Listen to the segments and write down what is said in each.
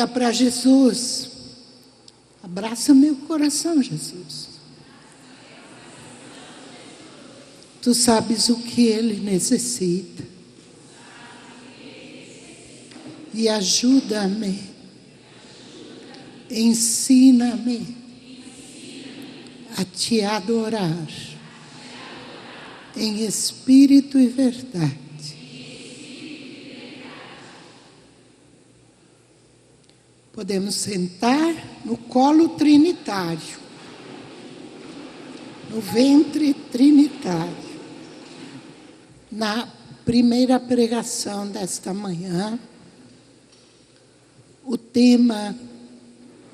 Diga para Jesus: abraça meu coração, Jesus. Tu sabes o que ele necessita. E ajuda-me. Ensina-me a te adorar em espírito e verdade. Podemos sentar no colo trinitário, no ventre trinitário. Na primeira pregação desta manhã, o tema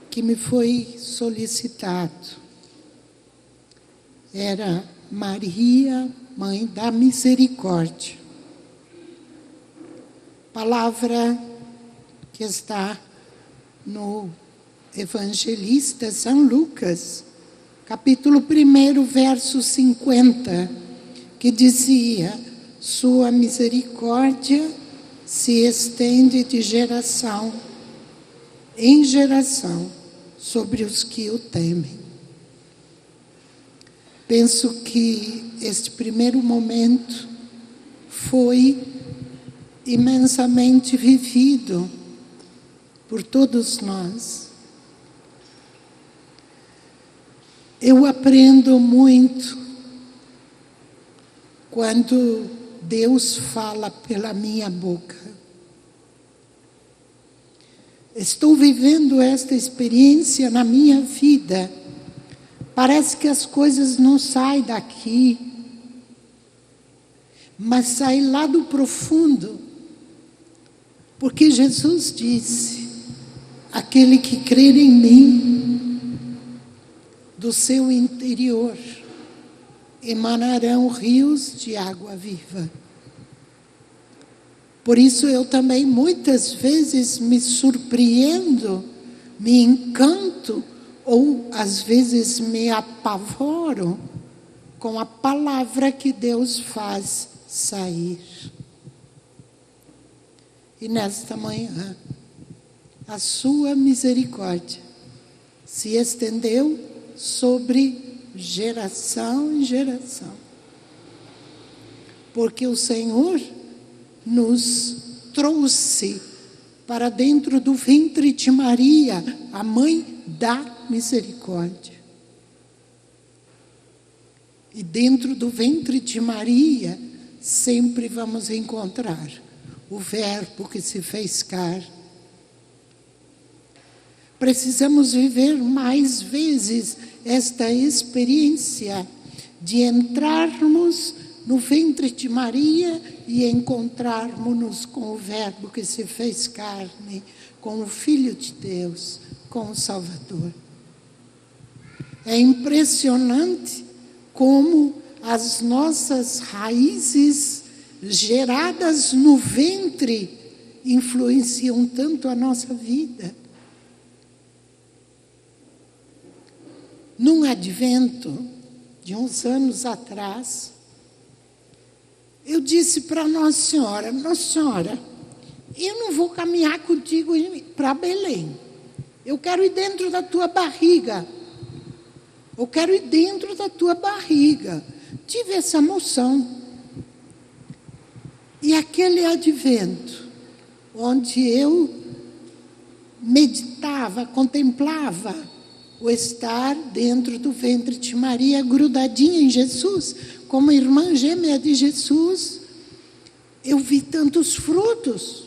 que me foi solicitado era Maria, Mãe da Misericórdia. Palavra que está no Evangelista São Lucas, capítulo 1, verso 50, que dizia: sua misericórdia se estende de geração em geração sobre os que o temem. Penso que este primeiro momento foi imensamente vivido por todos nós. Eu aprendo muito quando Deus fala pela minha boca. Estou vivendo esta experiência na minha vida. Parece que as coisas não saem daqui, mas saem lá do profundo. Porque Jesus disse: aquele que crer em mim, do seu interior emanarão rios de água viva. Por isso eu também muitas vezes me surpreendo, me encanto, ou às vezes me apavoro com a palavra que Deus faz sair. E nesta manhã, a sua misericórdia se estendeu sobre geração em geração. Porque o Senhor nos trouxe para dentro do ventre de Maria, a mãe da misericórdia. E dentro do ventre de Maria, sempre vamos encontrar o Verbo que se fez carne. Precisamos viver mais vezes esta experiência de entrarmos no ventre de Maria e encontrarmos-nos com o Verbo que se fez carne, com o Filho de Deus, com o Salvador. É impressionante como as nossas raízes geradas no ventre influenciam tanto a nossa vida. Num advento de uns anos atrás, eu disse para Nossa Senhora: Nossa Senhora, eu não vou caminhar contigo para Belém. Eu quero ir dentro da tua barriga. Eu quero ir dentro da tua barriga. Tive essa moção. E aquele advento, onde eu meditava, contemplava o estar dentro do ventre de Maria, grudadinha em Jesus, como irmã gêmea de Jesus, eu vi tantos frutos.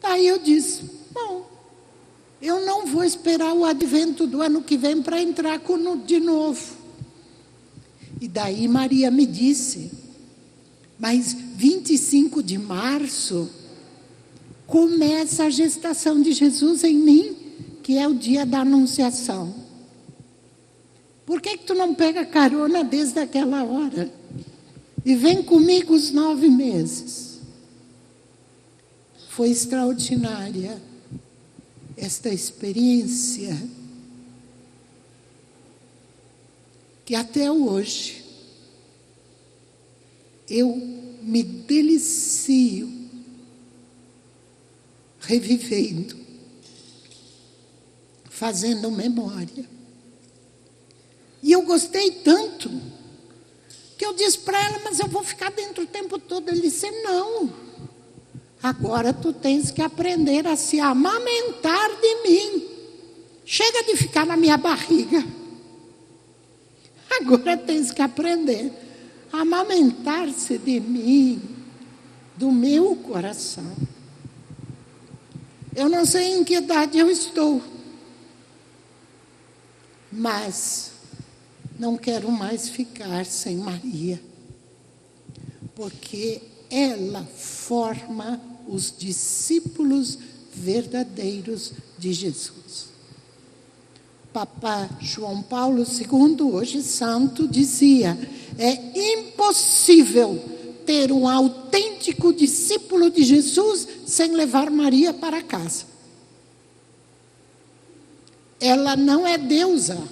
Daí eu disse: bom, eu não vou esperar o advento do ano que vem para entrar de novo. E daí Maria me disse: mas 25 de março começa a gestação de Jesus em mim, que é o dia da anunciação. Por que tu não pega carona desde aquela hora? E vem comigo os 9 meses. Foi extraordinária esta experiência, que até hoje eu me delicio revivendo, fazendo memória. E eu gostei tanto, que eu disse para ela, mas eu vou ficar dentro o tempo todo. Ele disse, não, agora tu tens que aprender a se amamentar de mim. Chega de ficar na minha barriga. Agora tens que aprender a amamentar-se de mim, do meu coração. Eu não sei em que idade eu estou, mas não quero mais ficar sem Maria, porque ela forma os discípulos verdadeiros de Jesus. Papa João Paulo II, hoje santo, dizia: é impossível ter um autêntico discípulo de Jesus sem levar Maria para casa. Ela não é deusa,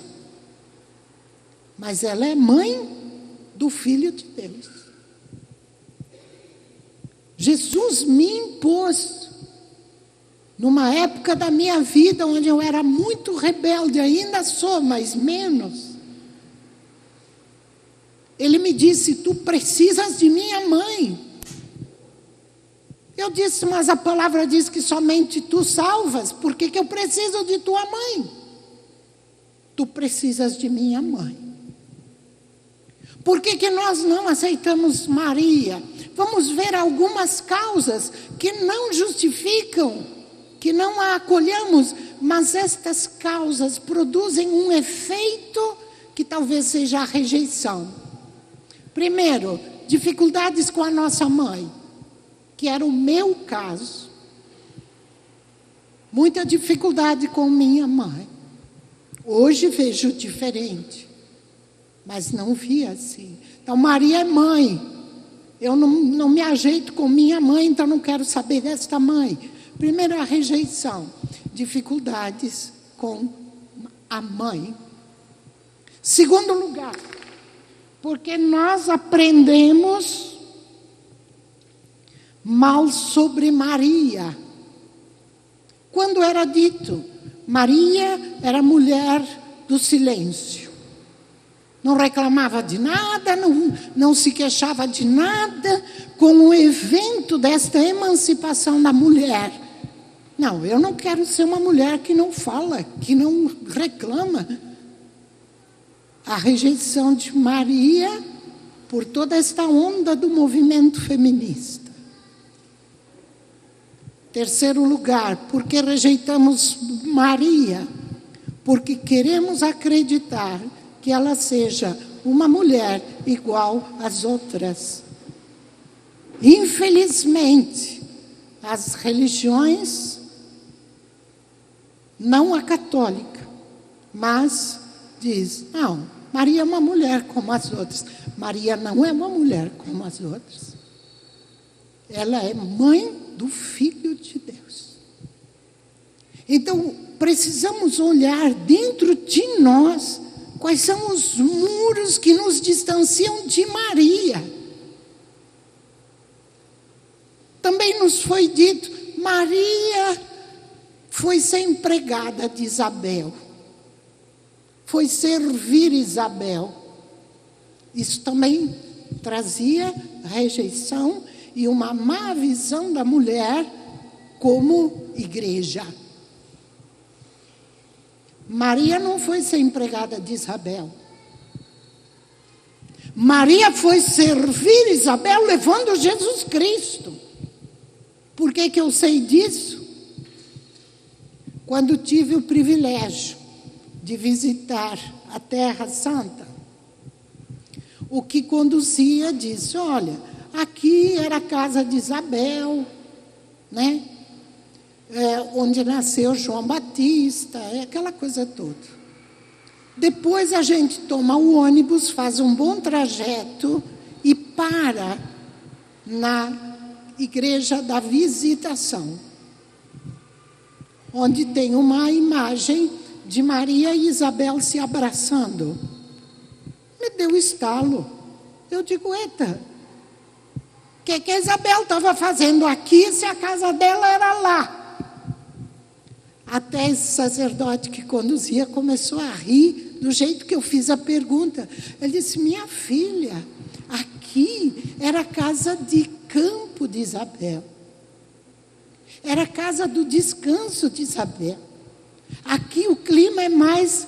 mas ela é mãe do Filho de Deus. Jesus me impôs, numa época da minha vida onde eu era muito rebelde, ainda sou, mas menos. Ele me disse, tu precisas de minha mãe. Eu disse, mas a palavra diz que somente tu salvas, por que eu preciso de tua mãe? Tu precisas de minha mãe. Por que nós não aceitamos Maria? Vamos ver algumas causas que não justificam, que não a acolhamos, mas estas causas produzem um efeito que talvez seja a rejeição. Primeiro, dificuldades com a nossa mãe, que era o meu caso. Muita dificuldade com minha mãe. Hoje vejo diferente, mas não vi assim. Então, Maria é mãe. Eu não me ajeito com minha mãe, então não quero saber desta mãe. Primeiro, a rejeição. Dificuldades com a mãe. Segundo lugar, porque nós aprendemos mal sobre Maria. Quando era dito, Maria era mulher do silêncio. Não reclamava de nada, não se queixava de nada. Com o evento desta emancipação da mulher. Não, eu não quero ser uma mulher que não fala, que não reclama. A rejeição de Maria por toda esta onda do movimento feminista. Terceiro lugar, porque rejeitamos Maria? Porque queremos acreditar que ela seja uma mulher igual às outras. Infelizmente, as religiões, não a católica, mas diz, não, Maria é uma mulher como as outras. Maria não é uma mulher como as outras. Ela é mãe do Filho de Deus. Então, precisamos olhar dentro de nós quais são os muros que nos distanciam de Maria. Também nos foi dito, Maria foi ser empregada de Isabel. Foi servir Isabel. Isso também trazia rejeição e uma má visão da mulher como igreja. Maria não foi ser empregada de Isabel. Maria foi servir Isabel levando Jesus Cristo. Por que eu sei disso? Quando tive o privilégio de visitar a Terra Santa, o que conduzia disse, olha, aqui era a casa de Isabel, né? Onde nasceu João Batista, aquela coisa toda. Depois a gente toma o ônibus, faz um bom trajeto e para na Igreja da Visitação, onde tem uma imagem de Maria e Isabel se abraçando. Me deu estalo. Eu digo, eita, o que a Isabel estava fazendo aqui se a casa dela era lá? Até esse sacerdote que conduzia começou a rir do jeito que eu fiz a pergunta. Ele disse: minha filha, aqui era a casa de campo de Isabel. Era a casa do descanso de Isabel. Aqui o clima é mais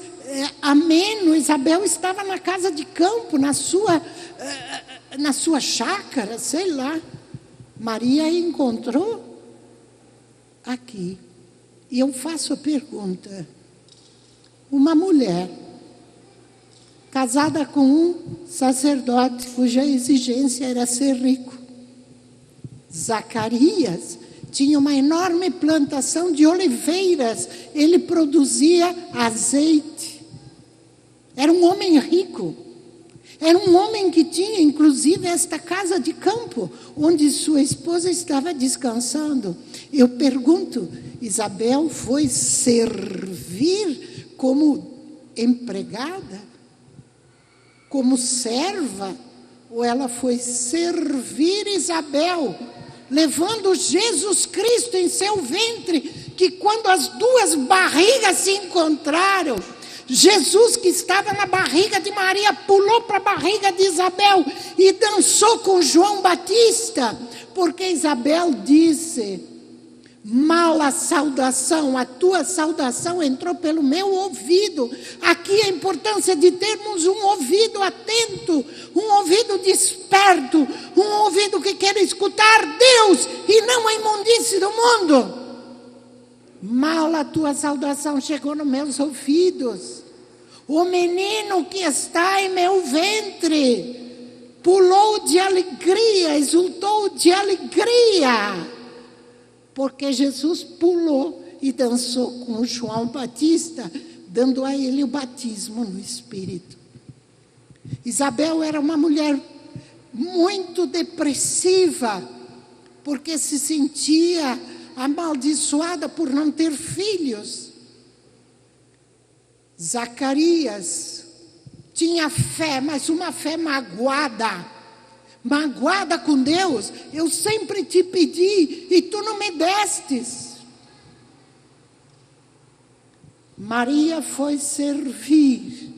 ameno. Isabel estava na casa de campo, na sua chácara, sei lá. Maria encontrou aqui. E eu faço a pergunta: uma mulher casada com um sacerdote cuja exigência era ser rico. Zacarias tinha uma enorme plantação de oliveiras, ele produzia azeite. Era um homem rico. Era um homem que tinha, inclusive, esta casa de campo, onde sua esposa estava descansando. Eu pergunto: Isabel foi servir como empregada? Como serva? Ou ela foi servir Isabel, levando Jesus Cristo em seu ventre, que quando as duas barrigas se encontraram, Jesus, que estava na barriga de Maria, pulou para a barriga de Isabel e dançou com João Batista, porque Isabel disse: mala saudação, a tua saudação entrou pelo meu ouvido. Aqui a importância de termos um ouvido atento, um ouvido desperto, um ouvido que quer escutar Deus e não a imundície do mundo. Mal a tua saudação chegou nos meus ouvidos. O menino que está em meu ventre pulou de alegria, exultou de alegria, porque Jesus pulou e dançou com João Batista, dando a ele o batismo no Espírito. Isabel era uma mulher muito depressiva, porque se sentia amaldiçoada por não ter filhos. Zacarias tinha fé, mas uma fé magoada com Deus. Eu sempre te pedi e tu não me destes. Maria foi servir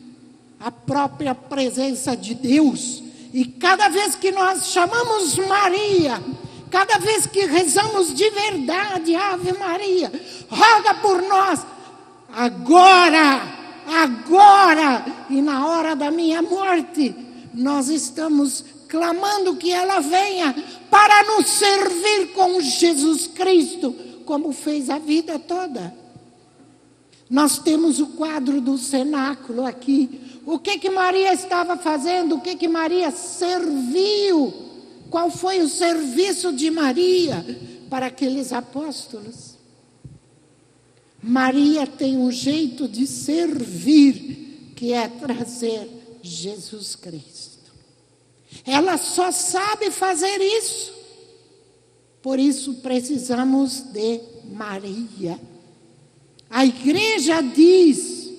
a própria presença de Deus, e cada vez que nós chamamos Maria, cada vez que rezamos de verdade, Ave Maria, roga por nós, agora, e na hora da minha morte, nós estamos clamando que ela venha para nos servir com Jesus Cristo, como fez a vida toda. Nós temos o quadro do cenáculo aqui. O que Maria estava fazendo? O que Maria serviu? Qual foi o serviço de Maria para aqueles apóstolos? Maria tem um jeito de servir, que é trazer Jesus Cristo. Ela só sabe fazer isso. Por isso precisamos de Maria. A igreja diz,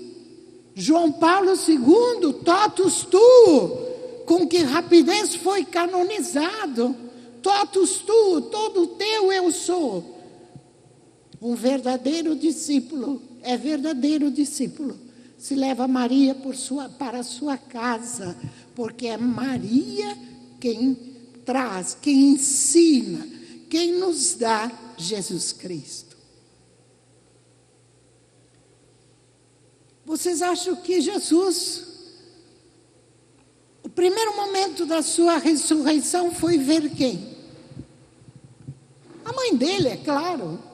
João Paulo II, totus tu, com que rapidez foi canonizado, totus tu, todo teu eu sou. Um verdadeiro discípulo, é verdadeiro discípulo, se leva Maria para a sua casa, porque é Maria quem traz, quem ensina, quem nos dá Jesus Cristo. Vocês acham que Jesus, o primeiro momento da sua ressurreição foi ver quem? A mãe dele, é claro.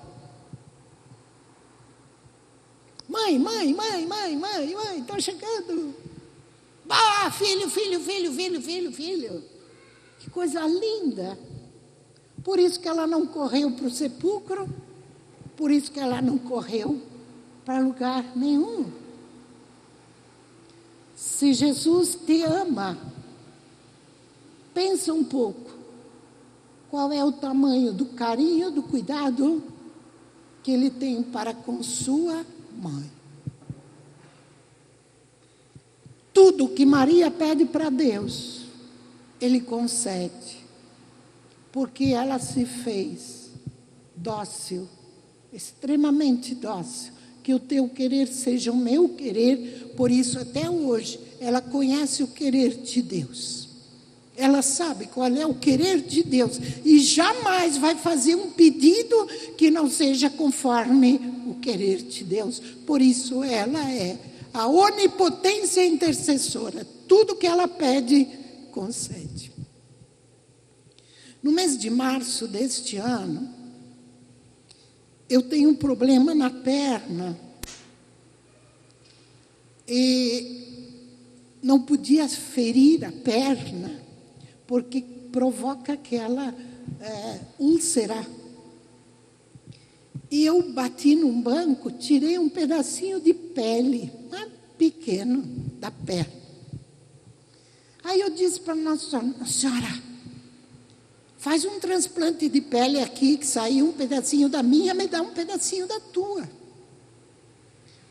Mãe, estou chegando. Ah, filho. Que coisa linda. Por isso que ela não correu para o sepulcro, por isso que ela não correu para lugar nenhum. Se Jesus te ama, pensa um pouco. Qual é o tamanho do carinho, do cuidado que Ele tem para com sua mãe? Tudo que Maria pede para Deus, Ele concede, porque ela se fez dócil, extremamente dócil. que o teu querer seja o meu querer. Por isso, até hoje, ela conhece o querer de Deus. Ela sabe qual é o querer de Deus e jamais vai fazer um pedido que não seja conforme o querer de Deus. Por isso, ela é a onipotência intercessora. Tudo que ela pede, concede. No mês de março deste ano, eu tenho um problema na perna e não podia ferir a perna porque provoca aquela úlcera. E eu bati num banco, tirei um pedacinho de pele, pequeno, da perna. Aí eu disse para Nossa Senhora, faz um transplante de pele aqui, que saiu um pedacinho da minha, me dá um pedacinho da tua.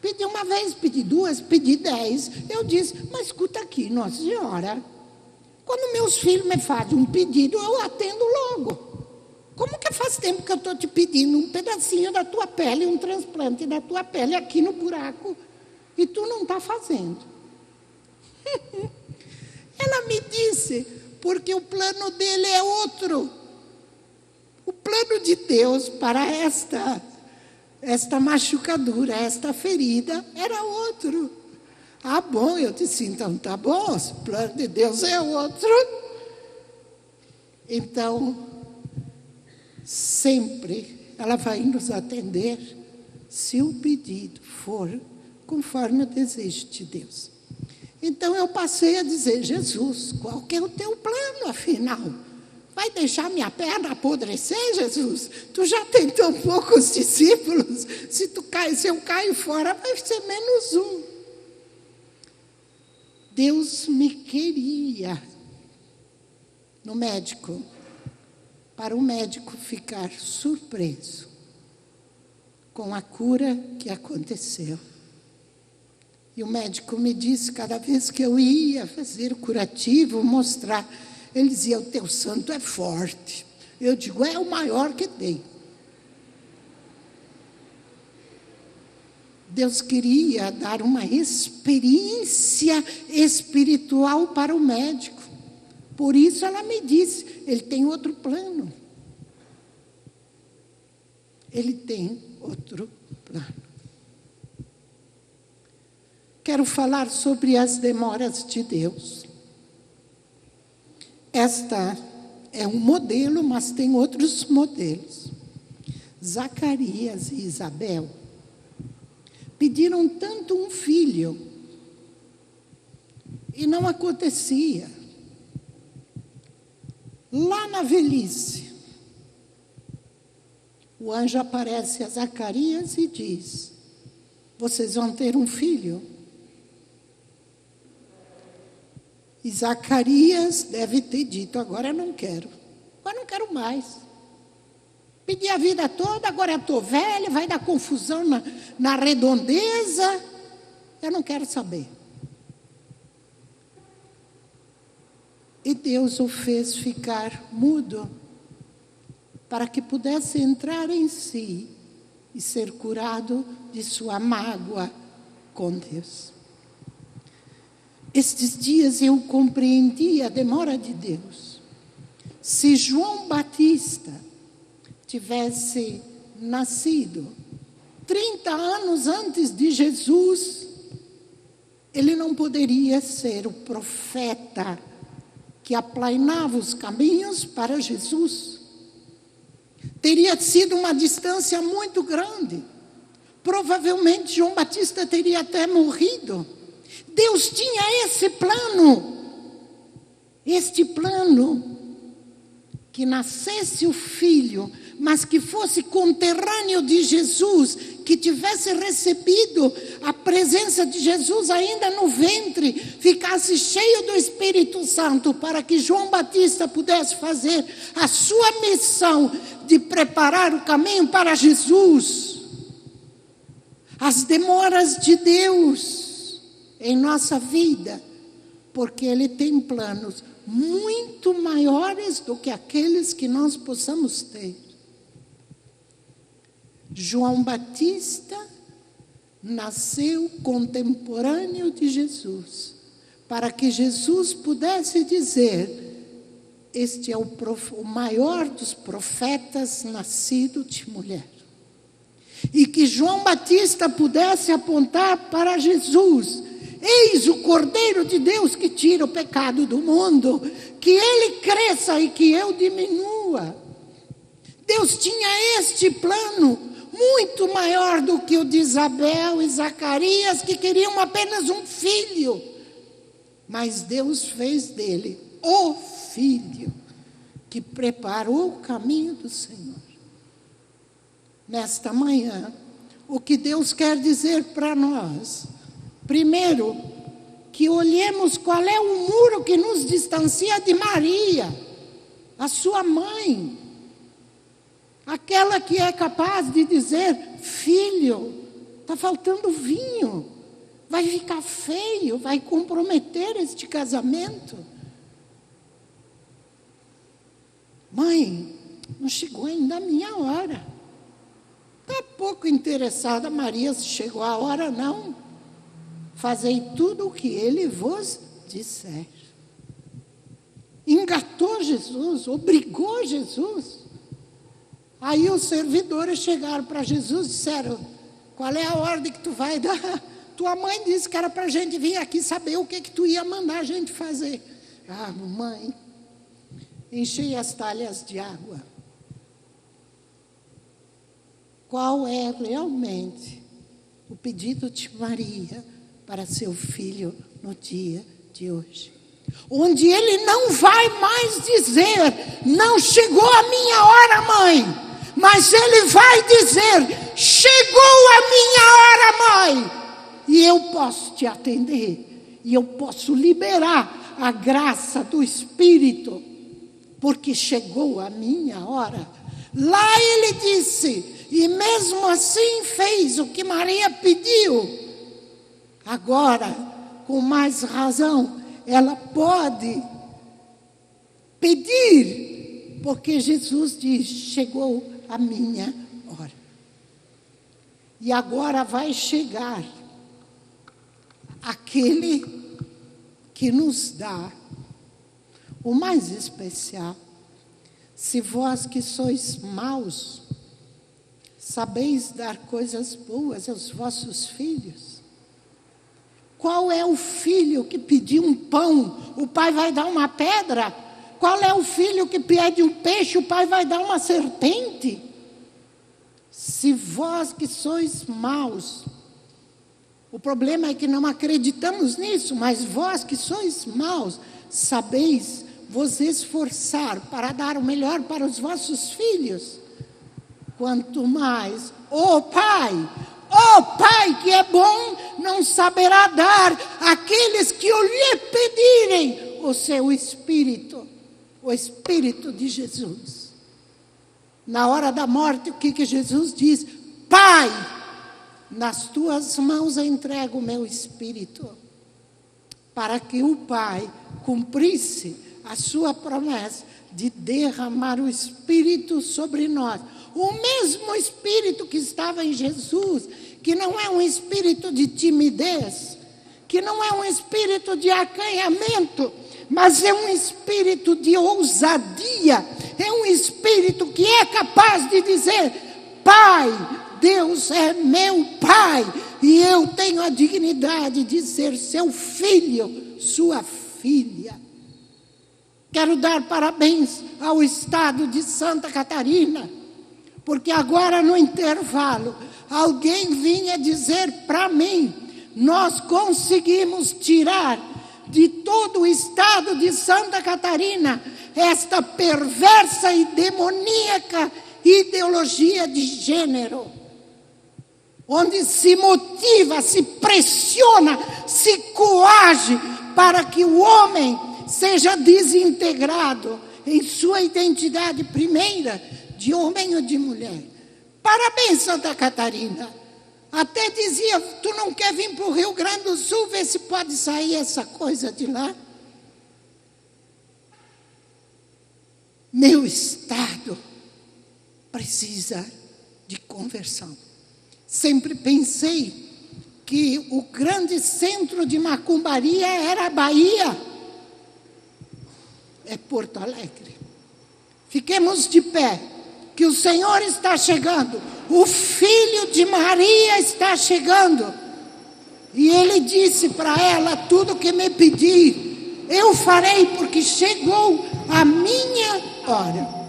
Pedi uma vez, pedi duas, pedi 10. Eu disse, mas escuta aqui, Nossa Senhora, quando meus filhos me fazem um pedido, eu atendo logo. Como que faz tempo que eu estou te pedindo um pedacinho da tua pele, um transplante da tua pele aqui no buraco, e tu não está fazendo? Ela me disse, porque o plano dele é outro. O plano de Deus para esta machucadura, esta ferida, era outro. Ah, bom, eu disse, então tá bom, o plano de Deus é outro. Então, sempre ela vai nos atender se o pedido for conforme o desejo de Deus. Então eu passei a dizer, Jesus, qual que é o teu plano afinal? Vai deixar minha perna apodrecer, Jesus? Tu já tem tão poucos discípulos, se eu caio fora vai ser menos um. Deus me queria no médico, para o médico ficar surpreso com a cura que aconteceu. E o médico me disse, cada vez que eu ia fazer o curativo, mostrar, ele dizia, o teu santo é forte. Eu digo, é o maior que tem. Deus queria dar uma experiência espiritual para o médico. Por isso ela me disse, ele tem outro plano. Ele tem outro plano. Quero falar sobre as demoras de Deus. Esta é um modelo, mas tem outros modelos. Zacarias e Isabel pediram tanto um filho e não acontecia. Lá na velhice, o anjo aparece a Zacarias e diz, vocês vão ter um filho. E Zacarias deve ter dito, agora eu não quero mais. Pedi a vida toda, agora eu estou velha, vai dar confusão na redondeza, eu não quero saber. E Deus o fez ficar mudo, para que pudesse entrar em si e ser curado de sua mágoa com Deus. Estes dias eu compreendi a demora de Deus. Se João Batista tivesse nascido 30 anos antes de Jesus, ele não poderia ser o profeta que aplainava os caminhos para Jesus. Teria sido uma distância muito grande. Provavelmente João Batista teria até morrido. Deus tinha esse plano, este plano, que nascesse o filho, mas que fosse conterrâneo de Jesus, que tivesse recebido a presença de Jesus ainda no ventre, ficasse cheio do Espírito Santo, para que João Batista pudesse fazer a sua missão de preparar o caminho para Jesus. As demoras de Deus em nossa vida, porque Ele tem planos muito maiores do que aqueles que nós possamos ter. João Batista nasceu contemporâneo de Jesus, para que Jesus pudesse dizer: este é o maior dos profetas nascido de mulher. E que João Batista pudesse apontar para Jesus: eis o Cordeiro de Deus que tira o pecado do mundo, que ele cresça e que eu diminua. Deus tinha este plano, muito maior do que o de Isabel e Zacarias, que queriam apenas um filho. Mas Deus fez dele o filho que preparou o caminho do Senhor. Nesta manhã, o que Deus quer dizer para nós? Primeiro, que olhemos qual é o muro que nos distancia de Maria, a sua mãe. Aquela que é capaz de dizer: filho, está faltando vinho, vai ficar feio, vai comprometer este casamento. Mãe, não chegou ainda a minha hora. Está pouco interessada, Maria, se chegou a hora, não. Fazei tudo o que ele vos disser. Engatou Jesus, obrigou Jesus. Aí os servidores chegaram para Jesus e disseram: qual é a ordem que tu vai dar? Tua mãe disse que era para a gente vir aqui saber o que tu ia mandar a gente fazer. Ah, mãe, enchei as talhas de água. Qual é realmente o pedido de Maria para seu filho no dia de hoje? Onde ele não vai mais dizer: não chegou a minha hora, mãe, mas ele vai dizer: chegou a minha hora, mãe, e eu posso te atender, e eu posso liberar a graça do Espírito, porque chegou a minha hora. Lá ele disse, e mesmo assim fez o que Maria pediu. Agora, com mais razão, ela pode pedir, porque Jesus diz: chegou a minha hora. E agora vai chegar aquele que nos dá o mais especial. Se vós que sois maus, sabeis dar coisas boas aos vossos filhos. Qual é o filho que pediu um pão, o pai vai dar uma pedra? Qual é o filho que pede um peixe, o pai vai dar uma serpente? Se vós que sois maus, o problema é que não acreditamos nisso, mas vós que sois maus, sabeis vos esforçar para dar o melhor para os vossos filhos. Quanto mais o Pai que é bom, não saberá dar àqueles que lhe pedirem o seu Espírito, o Espírito de Jesus. Na hora da morte, o que Jesus diz? Pai, nas tuas mãos entrego o meu Espírito, para que o Pai cumprisse a sua promessa de derramar o Espírito sobre nós. O mesmo Espírito que estava em Jesus, que não é um espírito de timidez, que não é um espírito de acanhamento, mas é um espírito de ousadia, é um espírito que é capaz de dizer: Pai, Deus é meu Pai, e eu tenho a dignidade de ser seu filho, sua filha. Quero dar parabéns ao estado de Santa Catarina, porque agora no intervalo, alguém vinha dizer para mim: nós conseguimos tirar de todo o estado de Santa Catarina esta perversa e demoníaca ideologia de gênero, onde se motiva, se pressiona, se coage para que o homem seja desintegrado em sua identidade primeira, de homem ou de mulher. Parabéns, Santa Catarina. Até dizia: tu não quer vir para o Rio Grande do Sul, ver se pode sair essa coisa de lá? Meu estado precisa de conversão. Sempre pensei que o grande centro de macumbaria era a Bahia. É Porto Alegre. Fiquemos de pé, que o Senhor está chegando. O Filho de Maria está chegando. E ele disse para ela: tudo que me pedir, eu farei, porque chegou a minha hora.